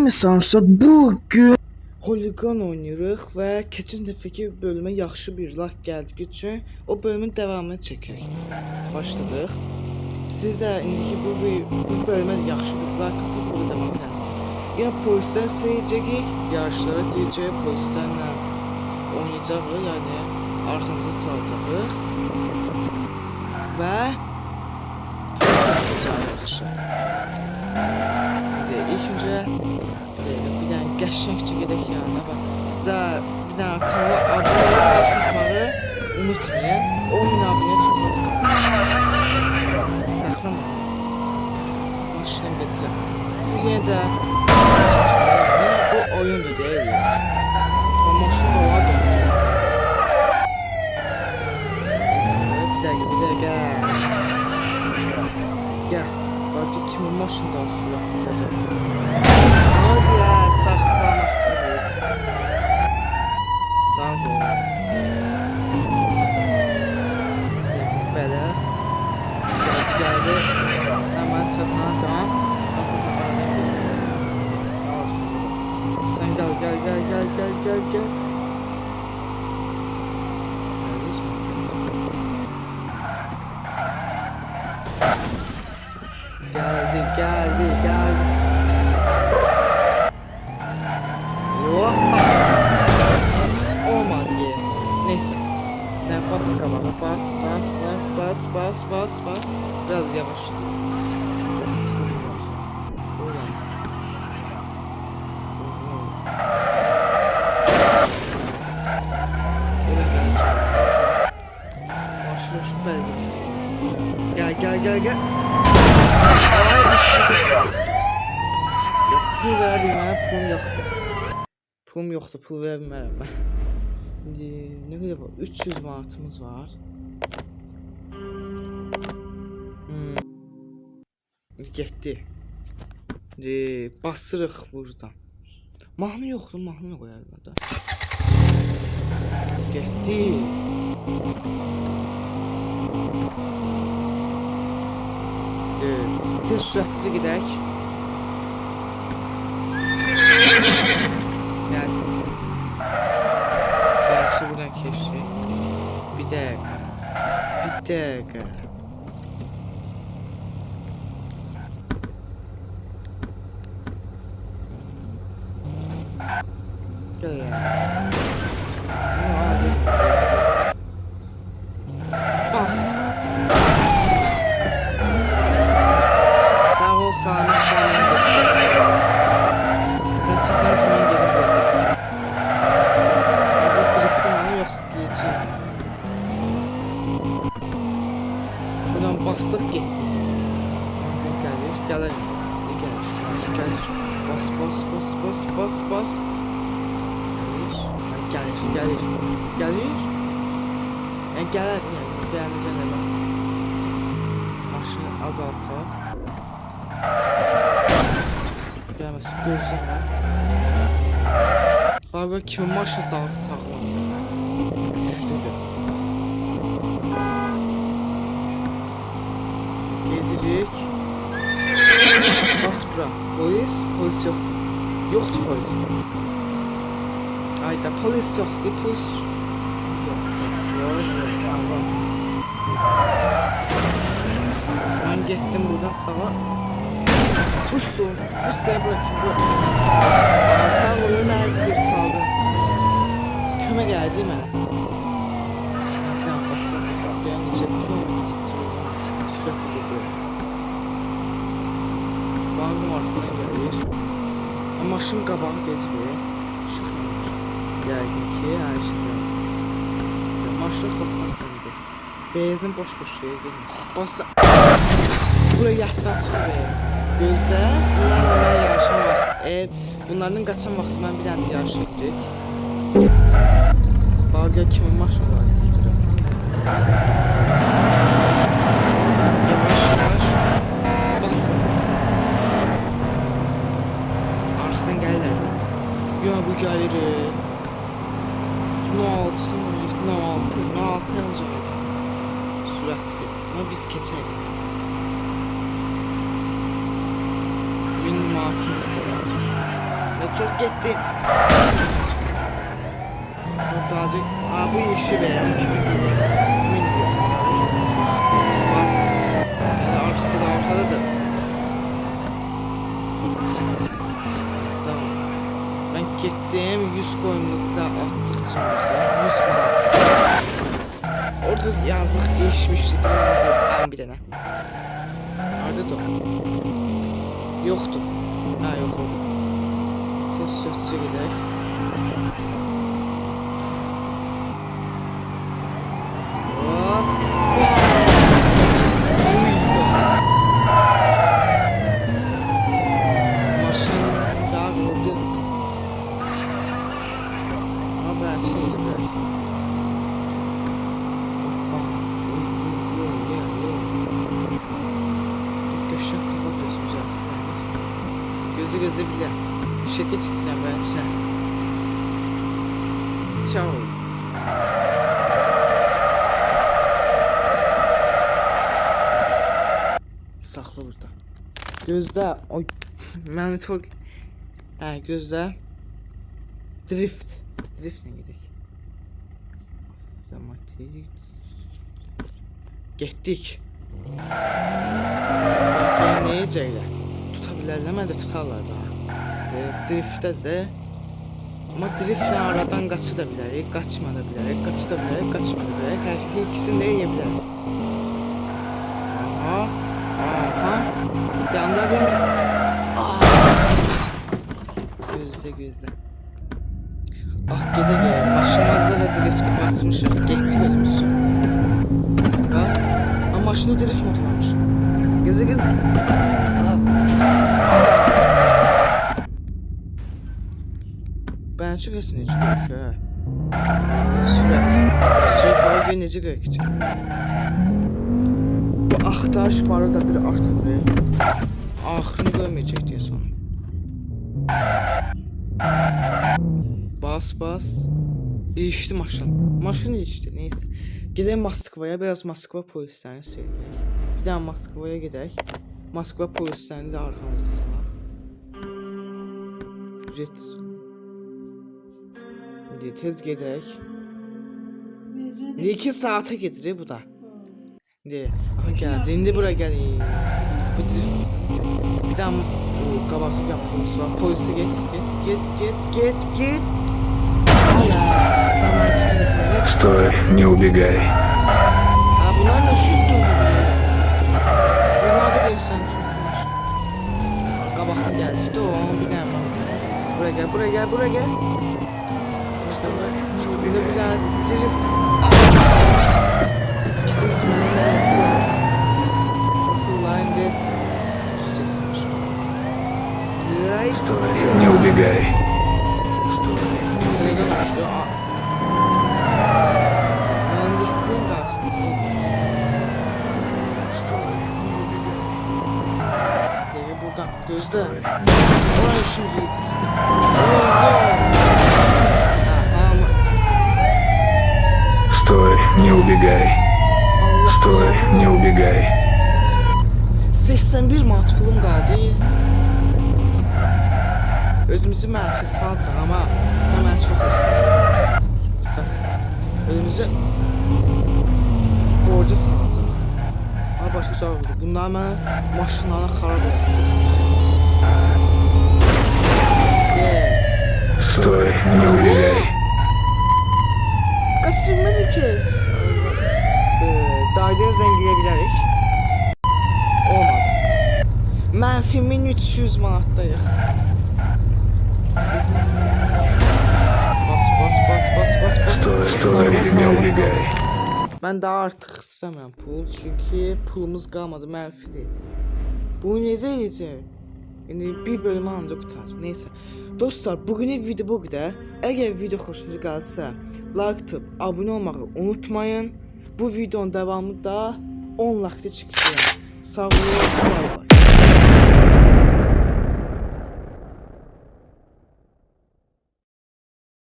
Bilmirsansa bugün Holigan oynayırıq və keçən dəfəki bölümə yaxşı bir like gəldiyi üçün o bölümün davamını çəkirik. Başladıq. Siz də indiki bu bölümə yaxşı bir like atıb bunu davam edəsiniz. Ya polislər seyəcəyik, yarışlara girəcək, polislərlə oynayacağıq, yəni arxamıza salacağıq və yaxşı. İlk öncə bir dənə qəşəngcə gedək yanına. Bax, sizə bir dənə kanala abunə olmağı unutmayın. 10.000 abunəyə çox az qalır. Saxlamayın. Maşına getirəm. Siz yenə də bu oyundur deyil. O maşın da var da. Bir dəqiqə. Gəl. Bak kimi maşından sürətli gedir. Hadi ya, saxlamaq. Sağ ol. Belə. Gəldi. Sən mənə çatacaqsan. Sən gəl. Geldi. Hoppa. Olmadı ya. Neyse. Ne bas kabana. Bas. Biraz yavaş. Maşına şu belge. Gel. Yok, pul verə bilmərəm, pulum yoxdur, pul verə bilmərəm mən. Ne qədər var? 300 manatımız var. Getdi. Basırıq buradan. Mahnı yoxdur, mahnı qoyarlar da. Getdi. Tez sürətlicə gedək. Gəl. Yaxşı buradan keçdik. Bir dəqiqə. Gəl ya. Bas. Sağlık falan sen çatan zaman gelip burada. Bu driftin anı yoksa geçeyim. Buradan bastık gittik. Gelir. Bas. Gelir. Yani gelir yani. Beğeneceğim hemen. Maşını azaltar. Gəlməsin, gözləmə. Bax, kimi maşın daha sağlam. Güclüdür. Gedirik. Bas bura. Polis yoxdur. Yoxdur polis. Ayda, polis yoxdur, polis. Ben getdim buradan sağa. Bu size bırakayım bu. Sağ olun, her bir kaldınız. Köme geldi mi? Ne yaparsan ben necə kilometr titriyorum. Sürekli gidiyorum. Bankım arkadan gelir. Maşın qabağı geçmiyor. Şıklanır. Yəqin ki, her şey maşın xotlasındır. Benzin boş şeye gelmesin. Basa. Buraya yatdan çıxır. Gözlə, bunlarla mən yarışan vaxt, bunlardan qaçan vaxt mən bir dənə yarış etdik. Bağa kimi maşın var, düşdürəm. Yavaş, basın. Arxdan gəlirlər. Yox, bu gəlir. 06 alacaq. Sürətlidir, amma biz keçərik. Benim matımız da var. Çok gitti. Kurtarıcı. Aa, bu işi beğen kimi değil. Bas. Yani arkada da. Sağ ol. Ben gittim 100 koyunuzu da attıkça mesela 100 manat. Orada yazıq değişmişdi. Tamam bir dənə. Hardadır o? Yoxdur. Ha, yox oldu. Tez sözcü gedək. Hop. Maşın daha oldu. Ama ben şeydi biraz. Göşün kafa gözümüz artık. Gözü bile. Şeke çıkacağım ben sen. Ciao. Saxla burada. Gözdə. Oy. Mən çok. Gözdə. Drift. Drift ne gidik? Automatik. Getdik. Neye cəylə? Tutabilirlər, mən də tutarlar da. Driftdə də. Amma driftlə aradan qaçı da bilərik, qaçma da bilərik, qaçı da bilərik, qaçma da bilərik. Hər ikisini də yeyə bilərik. Aha. Aha. Yanda bir... Gözlə. Ah, gedə. Maşınımızda da drifti basmışıq. Getdi gözümüzcə. Bax. Amma maşını drift modu varmış. Gözlə. Ben çok esin hiç görük ha. Sürek var bir necə görük. Bu axtarış barı da bir artırır. Axırını görməyəcək deyə sonra. Bas. İlişdi maşın. Maşın ilişdi neyse. Gedək Moskvaya, biraz Moskva polislərini söyləyək. Bir daha Moskvaya gedək. Moskva polislərini də arxamıza salaq. Retsu. Tez gedək. 2 saate gedir bu da. Aha gəldi. İndi bura gəlir. Bir daha qabaqda bir polis var. Polisi get. Самая кисельная. Стой, не убегай. А bunlar ne şuttu? Bunlar da deyirsən çok var. Qabaqda gəldik də o bir dənə. Buraya gel. Burada bir tane drift. Gidin filmlerine yapıyorlar. Akıllarında sıkışacaksınız. Стой, не убегай. Стой. Neden uçtu? Ben gittim karşısında. Стой, не убегай. Devi buradan gözde. Oraya şimdi gittik. Стой, не убегай. Стой, не убегай. 81 manat pulum qaldı. Özümüzü mənfi salacaq amma mən çox istəyirəm. Özümüzü borca salacaq. Amma başqa şey yoxdur. Bunlar mən maşınlarını xarab etdim. Стой, не убегай. Kaçırmadı ki. Daireye zengleyebiliriz. Olmadı. Mənfi 1300 manatdayıq. Стой, не убегай. Ben daha artıq istəmirəm pul, çünki pulumuz qalmadı, mənfidir. Bu necə edəcək? Yəni bir bölümü ancaq qurtaracaq. Neysə. Dostlar, bugünün video bu qədər. Əgər video xoşunuza gəlsə, like atıb abunə olmağı unutmayın. Bu videonun davamı da 10 like çıxacaq. Sağ olun, bay bay.